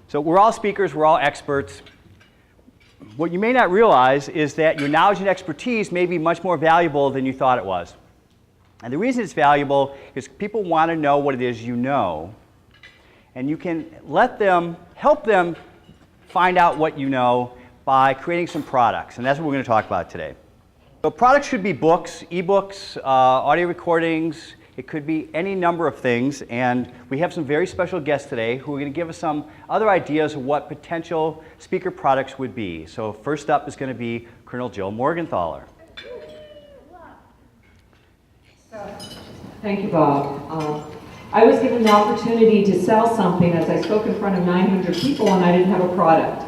So we're all speakers, we're all experts. What you may not realize is that your knowledge and expertise may be much more valuable than you thought it was. And the reason it's valuable is people want to know what it is you know, and you can help them find out what you know by creating some products, and that's what we're going to talk about today. So products should be books, ebooks, audio recordings. It could be any number of things, and we have some very special guests today who are going to give us some other ideas of what potential speaker products would be. So first up is going to be Colonel Jill Morgenthaler. Thank you, Bob. I was given the opportunity to sell something as I spoke in front of 900 people and I didn't have a product.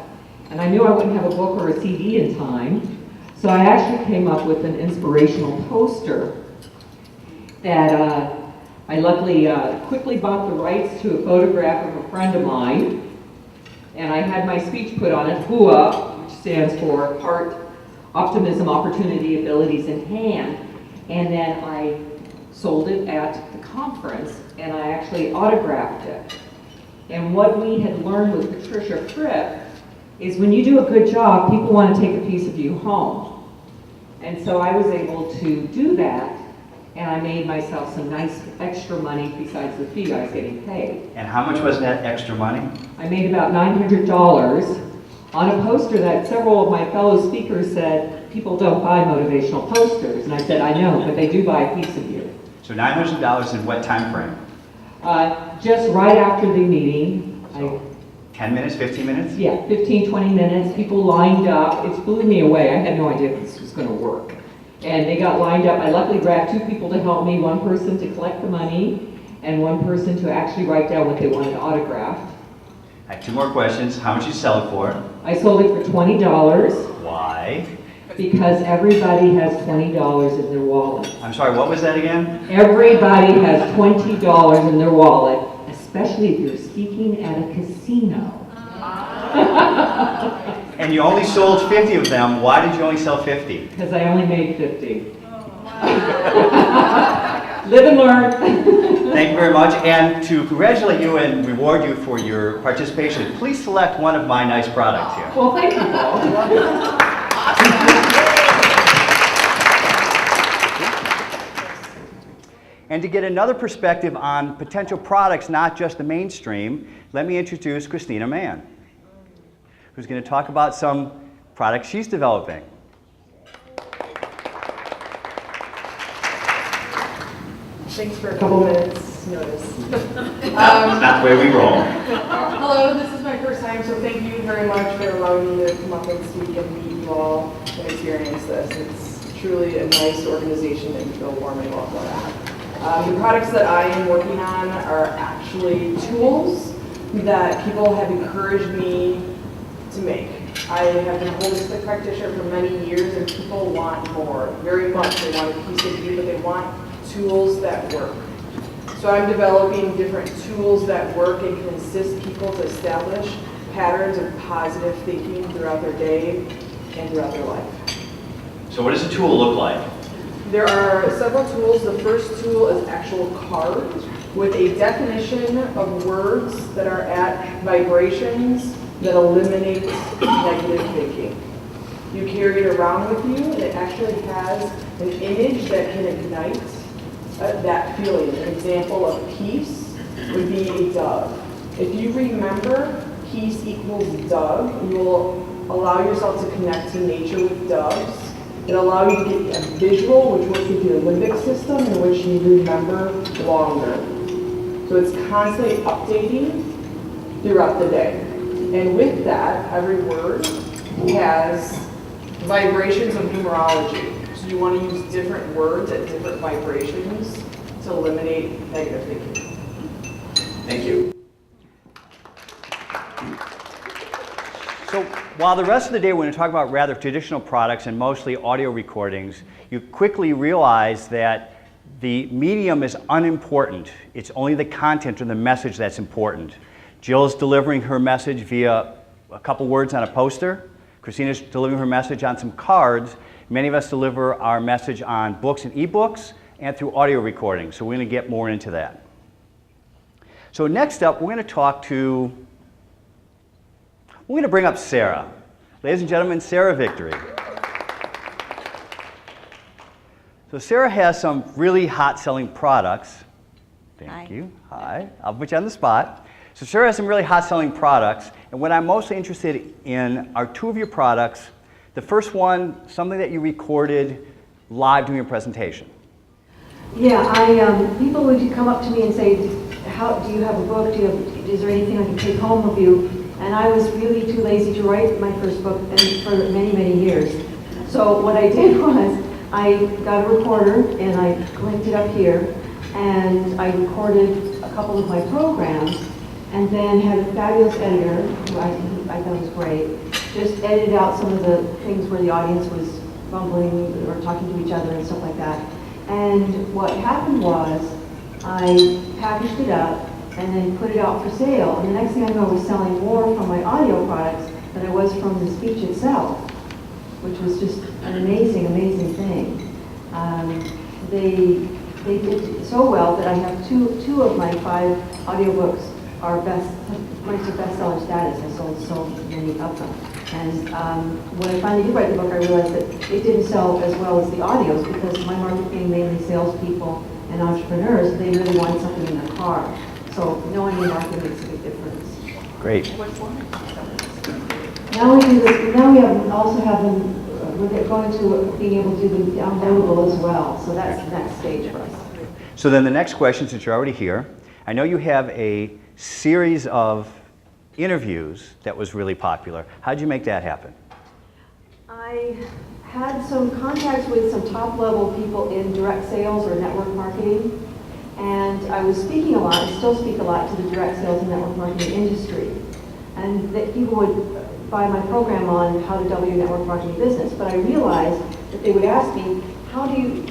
And I knew I wouldn't have a book or a CD in time, so I actually came up with an inspirational poster that I luckily quickly bought the rights to a photograph of a friend of mine, and I had my speech put on it, HUA, which stands for Heart, Optimism, Opportunity, Abilities in Hand, and then I sold it at the conference, and I actually autographed it. And what we had learned with Patricia Fripp is when you do a good job, people want to take a piece of you home. And so I was able to do that, and I made myself some nice extra money besides the fee I was getting paid. And how much was that extra money? I made about $900 on a poster that several of my fellow speakers said, people don't buy motivational posters. And I said, I know, but they do buy a piece of you. So $900 in what time frame? Just right after the meeting. So 10 minutes, 15 minutes? Yeah, 15, 20 minutes. People lined up. It blew me away. I had no idea this was going to work. And they got lined up. I luckily grabbed 2 people to help me, one person to collect the money, and one person to actually write down what they wanted autographed. I have 2 more questions. How much did you sell it for? I sold it for $20. Why? Because everybody has $20 in their wallet. I'm sorry, what was that again? Everybody has $20 in their wallet, especially if you're speaking at a casino. And you only sold 50 of them. Why did you only sell 50? Because I only made 50. Live and learn. Thank you very much. And to congratulate you and reward you for your participation, please select one of my nice products here. Well, thank you, Paul. And to get another perspective on potential products, not just the mainstream, let me introduce Christina Man, who's going to talk about some products she's developing. Thanks for a couple minutes notice. Not the way we roll. Hello, this is my first time, so thank you very much for allowing me to come up and speak and meet you all and experience this. It's truly a nice organization that you feel warm and welcome at. The products that I am working on are actually tools that people have encouraged me to make. I have been a holistic practitioner for many years, and people want more, very much. They want a piece of you, but they want tools that work. So I'm developing different tools that work and can assist people to establish patterns of positive thinking throughout their day and throughout their life. So what does a tool look like? There are several tools. The first tool is actual card with a definition of words that are at vibrations that eliminate negative thinking. You carry it around with you, and it actually has an image that can ignite that feeling. An example of peace would be a dove. If you remember peace equals dove, you will allow yourself to connect to nature with doves. It'll allow you to get a visual, which works with your limbic system, in which you remember longer. So it's constantly updating throughout the day. And with that, every word has vibrations of numerology. So you want to use different words at different vibrations to eliminate negative thinking. Thank you. So while the rest of the day we're going to talk about rather traditional products and mostly audio recordings, you quickly realize that the medium is unimportant. It's only the content or the message that's important. Jill's delivering her message via a couple words on a poster. Christina's delivering her message on some cards. Many of us deliver our message on books and ebooks and through audio recordings. So we're going to get more into that. So next up, we're going to talk to We're going to bring up Sarah. Ladies and gentlemen, Sarah Victory. So Sarah has some really hot-selling products. Thank you. Hi. I'll put you on the spot. So Sarah has some really hot-selling products, and what I'm mostly interested in are two of your products. The first one, something that you recorded live during your presentation. Yeah, people would come up to me and say, "How do you have a book? Is there anything I can take home with you?" And I was really too lazy to write my first book for many, many years. So what I did was I got a recorder and I linked it up here, and I recorded a couple of my programs, and then had a fabulous editor, who I thought was great, just edited out some of the things where the audience was bumbling or talking to each other and stuff like that. And what happened was I packaged it up and then put it out for sale. And the next thing I know, I was selling more from my audio products than I was from the speech itself, which was just an amazing, amazing thing. They did so well that I have two of my 5 audiobooks are bestseller status. I sold so many of them. And when I finally did write the book, I realized that it didn't sell as well as the audios because my market being mainly salespeople and entrepreneurs, they really wanted something in their car. So knowing your market makes a big difference. Great. Now we do this. Now we also have them. We're going to being able to do them downloadable as well. So that's the next stage for us. So then the next question, since you're already here, I know you have a series of interviews that was really popular. How did you make that happen? I had some contacts with some top-level people in direct sales or network marketing, and I was speaking a lot, and still speak a lot, to the direct sales and network marketing industry. And that people would buy my program on how to double your network marketing business, but I realized that they would ask me, how do you,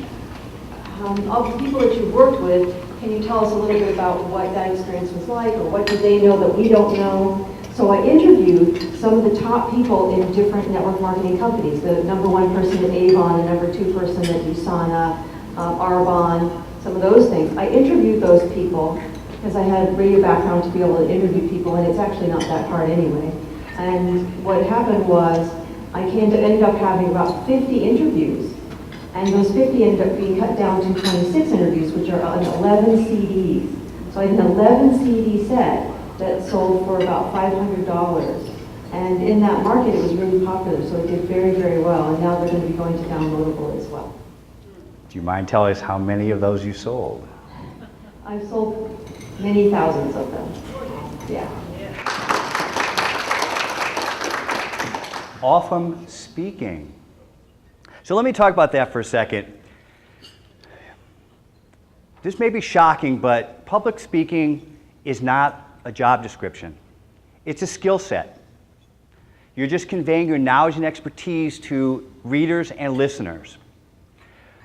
of the people that you've worked with, can you tell us a little bit about what that experience was like, or what did they know that we don't know? So I interviewed some of the top people in different network marketing companies, the #1 person at Avon, the #2 person at USANA, Arbonne, some of those things. I interviewed those people because I had a radio background to be able to interview people, and it's actually not that hard anyway. And what happened was I ended up having about 50 interviews. And those 50 ended up being cut down to 26 interviews, which are on 11 CDs. So I had an 11 CD set that sold for about $500. And in that market, it was really popular, so it did very, very well. And now they're going to be going to downloadable as well. Do you mind telling us how many of those you sold? I've sold many thousands of them. Yeah. All from speaking. So let me talk about that for a second. This may be shocking, but public speaking is not a job description. It's a skill set. You're just conveying your knowledge and expertise to readers and listeners.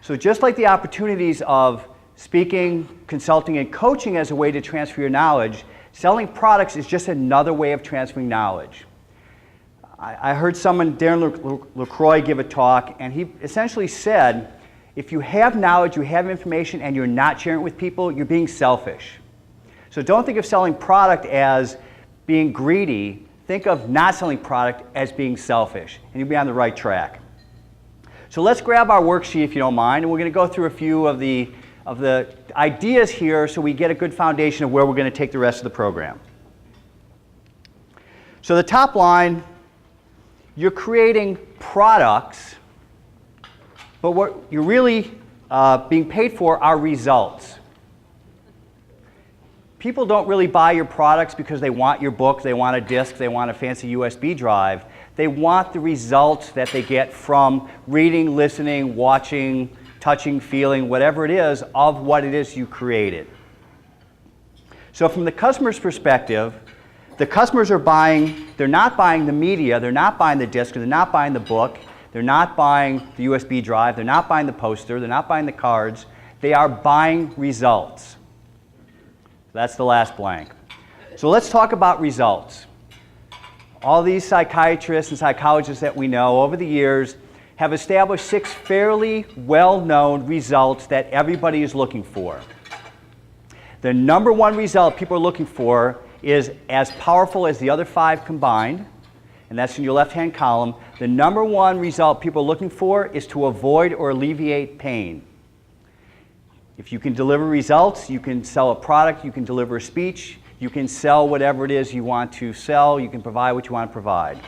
So just like the opportunities of speaking, consulting, and coaching as a way to transfer your knowledge, selling products is just another way of transferring knowledge. I heard someone, Darren LaCroix, give a talk, and he essentially said, if you have knowledge, you have information, and you're not sharing it with people, you're being selfish. So don't think of selling product as being greedy. Think of not selling product as being selfish, and you'll be on the right track. So let's grab our worksheet, if you don't mind, and we're going to go through a few of the ideas here so we get a good foundation of where we're going to take the rest of the program. So the top line, you're creating products, but what you're really being paid for are results. People don't really buy your products because they want your book, they want a disc, they want a fancy USB drive. They want the results that they get from reading, listening, watching, touching, feeling, whatever it is, of what it is you created. So from the customer's perspective, the customers are buying, they're not buying the media, they're not buying the disc, they're not buying the book, they're not buying the USB drive, they're not buying the poster, they're not buying the cards, they are buying results. That's the last blank. So let's talk about results. All these psychiatrists and psychologists that we know over the years have established 6 fairly well-known results that everybody is looking for. The #1 result people are looking for is as powerful as the other 5 combined. and that's in your left-hand column, the number one result people are looking for is to avoid or alleviate pain. If you can deliver results, you can sell a product, you can deliver a speech, you can sell whatever it is you want to sell, you can provide what you want to provide.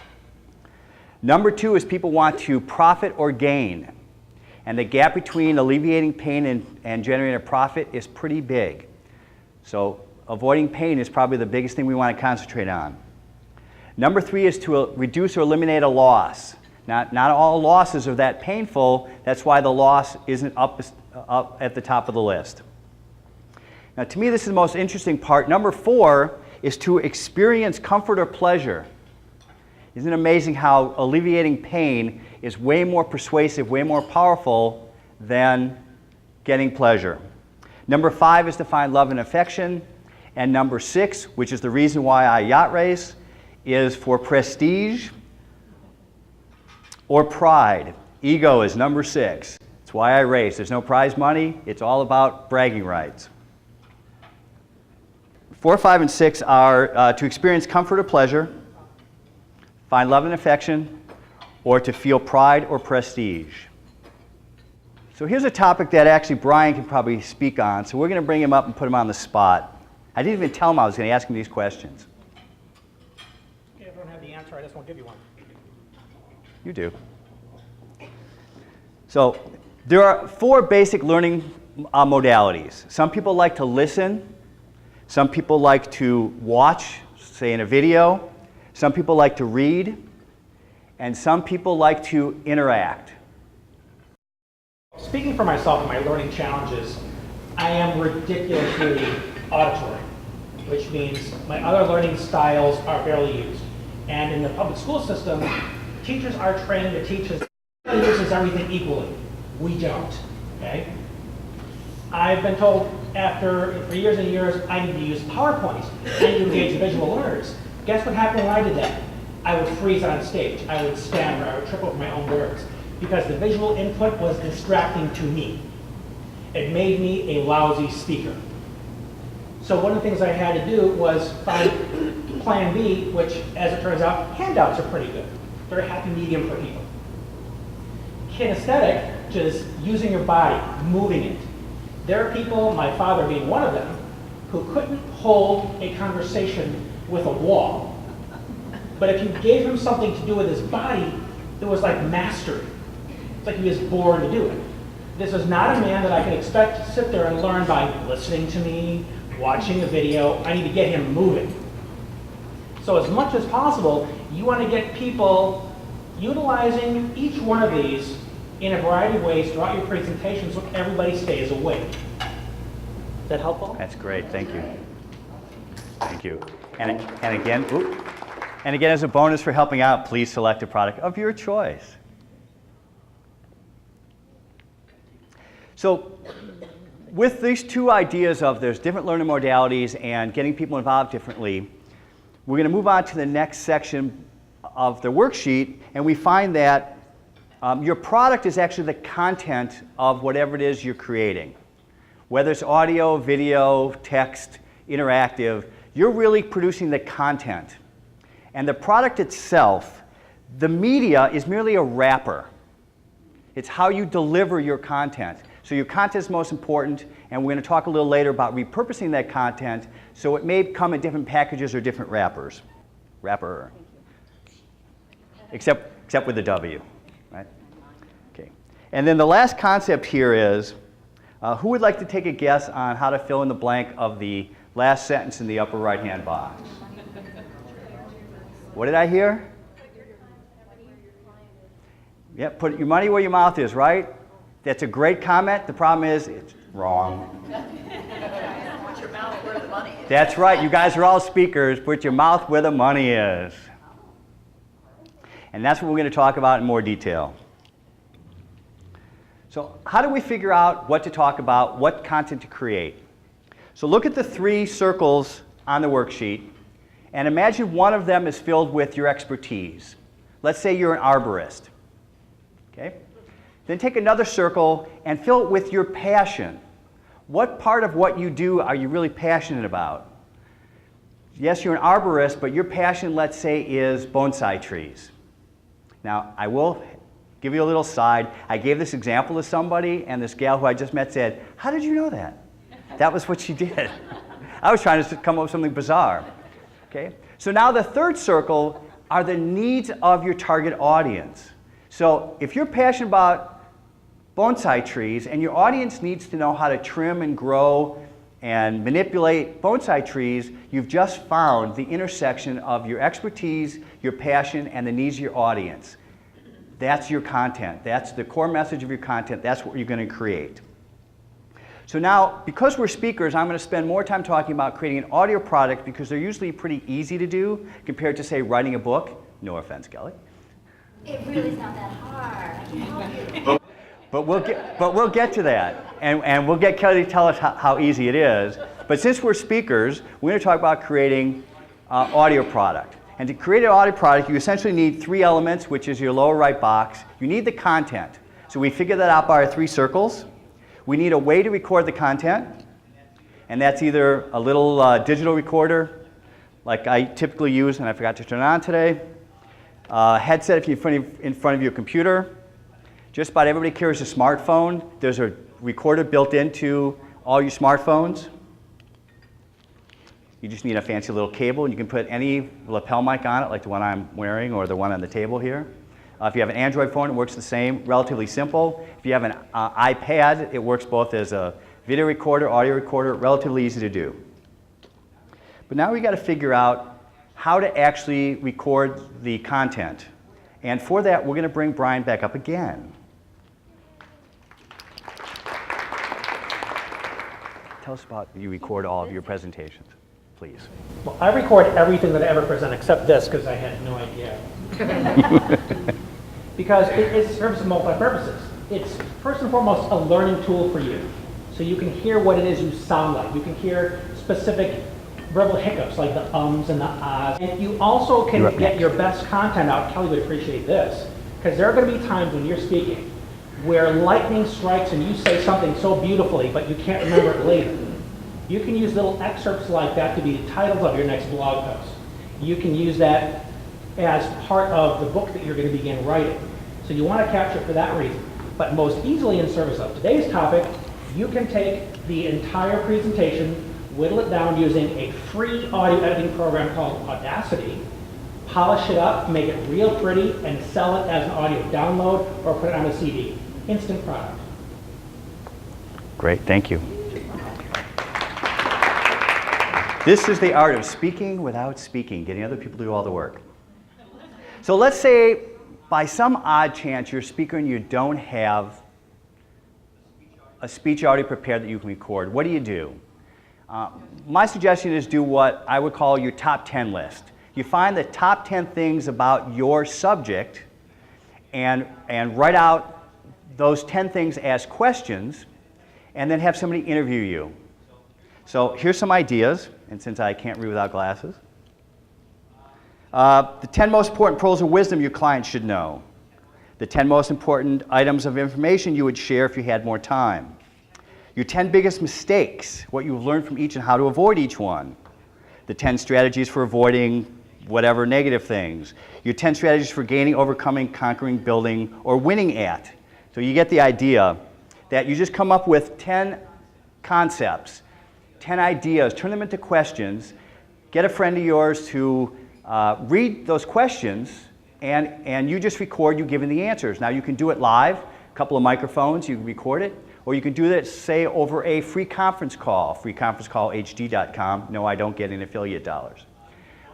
Number two is people want to profit or gain. And the gap between alleviating pain and generating a profit is pretty big. So avoiding pain is probably the biggest thing we want to concentrate on. Number three is to reduce or eliminate a loss. Not all losses are that painful. That's why the loss isn't up at the top of the list. Now, to me, this is the most interesting part. Number four is to experience comfort or pleasure. Isn't it amazing how alleviating pain is way more persuasive, way more powerful than getting pleasure? Number five is to find love and affection. And number six, which is the reason why I yacht race, is for prestige or pride. Ego is number six. That's why I race. There's no prize money. It's all about bragging rights. 4, 5, and 6 are to experience comfort or pleasure, find love and affection, or to feel pride or prestige. So here's a topic that actually Brian can probably speak on. So we're going to bring him up and put him on the spot. I didn't even tell him I was going to ask him these questions. If I don't have the answer, I just won't give you one. You do. So there are 4 basic learning modalities. Some people like to listen. Some people like to watch, say in a video. Some people like to read. And some people like to interact. Speaking for myself and my learning challenges, I am ridiculously auditory, which means my other learning styles are barely used. And in the public school system, teachers are trained to teach us everybody uses everything equally. We don't, okay? I've been told for years and years, I need to use PowerPoint. I need to engage visual learners. Guess what happened when I did that? I would freeze on stage. I would stammer. I would trip over my own words because the visual input was distracting to me. It made me a lousy speaker. So one of the things I had to do was find plan B, which, as it turns out, handouts are pretty good. They're a happy medium for people. Kinesthetic, which is using your body, moving it. There are people, my father being one of them, who couldn't hold a conversation with a wall. But if you gave him something to do with his body, it was like mastery. It's like he was born to do it. This is not a man that I can expect to sit there and learn by listening to me, watching a video. I need to get him moving. So as much as possible, you want to get people utilizing each one of these in a variety of ways throughout your presentation so everybody stays awake. Is that helpful? That's great. Thank you. Thank you. And again, as a bonus for helping out, please select a product of your choice. So with these 2 ideas of there's different learning modalities and getting people involved differently, we're going to move on to the next section of the worksheet, and we find that your product is actually the content of whatever it is you're creating. Whether it's audio, video, text, interactive, you're really producing the content. And the product itself, the media, is merely a wrapper. It's how you deliver your content. So your content is most important, and we're going to talk a little later about repurposing that content so it may come in different packages or different wrappers. Wrapper. Except with the W, right? Okay. And then the last concept here is, who would like to take a guess on how to fill in the blank of the last sentence in the upper right-hand box? What did I hear? Yeah, put your money where your mouth is, right? That's a great comment. The problem is, it's wrong. Put your mouth where the money is. That's right. You guys are all speakers. Put your mouth where the money is. And that's what we're going to talk about in more detail. So how do we figure out what to talk about, what content to create? So look at the 3 circles on the worksheet, and imagine one of them is filled with your expertise. Let's say you're an arborist. Okay? Then take another circle and fill it with your passion. What part of what you do are you really passionate about? yes, you're an arborist, but your passion, let's say, is bonsai trees. Now, I will give you a little side. I gave this example to somebody, and this gal who I just met said, "How did you know that?" That was what she did. I was trying to come up with something bizarre. Okay? So now the third circle are the needs of your target audience. So if you're passionate about bonsai trees and your audience needs to know how to trim and grow and manipulate bonsai trees, you've just found the intersection of your expertise, your passion, and the needs of your audience. That's your content. That's the core message of your content. That's what you're going to create. So now, because we're speakers, I'm going to spend more time talking about creating an audio product because they're usually pretty easy to do compared to, say, writing a book. No offense, Kelly. It really is not that hard. I can help you. But we'll get to that, and we'll get Kelly to tell us how easy it is. But since we're speakers, we're going to talk about creating audio product. And to create an audio product, you essentially need three elements, which is your lower right box. You need the content. So we figured that out by our three circles. We need a way to record the content, and that's either a little digital recorder, like I typically use, and I forgot to turn it on today, a headset if you're in front of your computer. Just about everybody carries a smartphone. There's a recorder built into all your smartphones. You just need a fancy little cable, and you can put any lapel mic on it, like the one I'm wearing or the one on the table here. If you have an Android phone, it works the same, relatively simple. If you have an iPad, it works both as a video recorder, audio recorder, relatively easy to do. But now we got to figure out how to actually record the content. And for that, we're going to bring Brian back up again. Tell us about you record all of your presentations, please. Well, I record everything that I ever present except this because I had no idea. Because it serves multi-purposes. It's first and foremost a learning tool for you. So you can hear what it is you sound like. You can hear specific verbal hiccups like the ums and the ahs. And you also can get your best content out. Kelly would appreciate this. Because there are going to be times when you're speaking where lightning strikes and you say something so beautifully, but you can't remember it later. You can use little excerpts like that to be the titles of your next blog post. You can use that as part of the book that you're going to begin writing. So you want to capture it for that reason. But most easily in service of today's topic, you can take the entire presentation, whittle it down using a free audio editing program called Audacity, polish it up, make it real pretty, and sell it as an audio download or put it on a CD. Instant product. Great, thank you. This is the art of speaking without speaking, getting other people to do all the work. So let's say by some odd chance you're a speaker and you don't have a speech already prepared that you can record. What do you do? My suggestion is do what I would call your top 10 list. You find the top 10 things about your subject and write out those 10 things as questions and then have somebody interview you. So here's some ideas, and since I can't read without glasses. The 10 most important pearls of wisdom your clients should know. The 10 most important items of information you would share if you had more time. Your 10 biggest mistakes, what you've learned from each and how to avoid each one. The 10 strategies for avoiding whatever negative things. Your 10 strategies for gaining, overcoming, conquering, building, or winning at. So you get the idea that you just come up with 10 concepts, 10 ideas, turn them into questions, get a friend of yours to read those questions, and you just record you giving the answers. Now you can do it live, a couple of microphones, you can record it, or you can do that, say, over a free conference call, freeconferencecallhd.com. No, I don't get any affiliate dollars.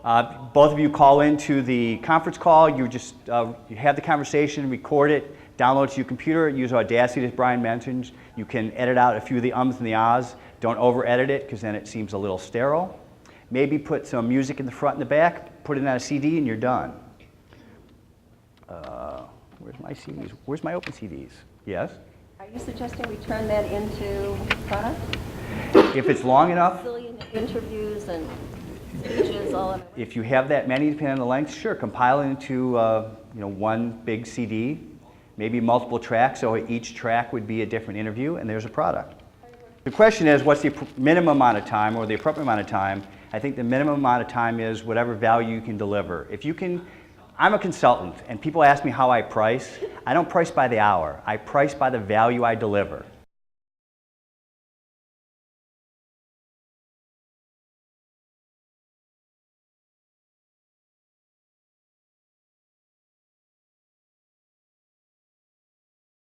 Both of you call into the conference call, you just you have the conversation, record it, download it to your computer, use Audacity, as Brian mentioned. You can edit out a few of the ums and the ahs. Don't over-edit it, because then it seems a little sterile. Maybe put some music in the front and the back, put it on a CD, and you're done. Where's my CDs? Where's my open CDs? Yes? Are you suggesting we turn that into product? If it's long enough. Zillion interviews and speeches, all of it. If you have that many, depending on the length, sure, compile it into one big CD, maybe multiple tracks, so each track would be a different interview, and there's a product. The question is, what's the minimum amount of time or the appropriate amount of time? I think the minimum amount of time is whatever value you can deliver. If you can, I'm a consultant, and people ask me how I price. I don't price by the hour. I price by the value I deliver.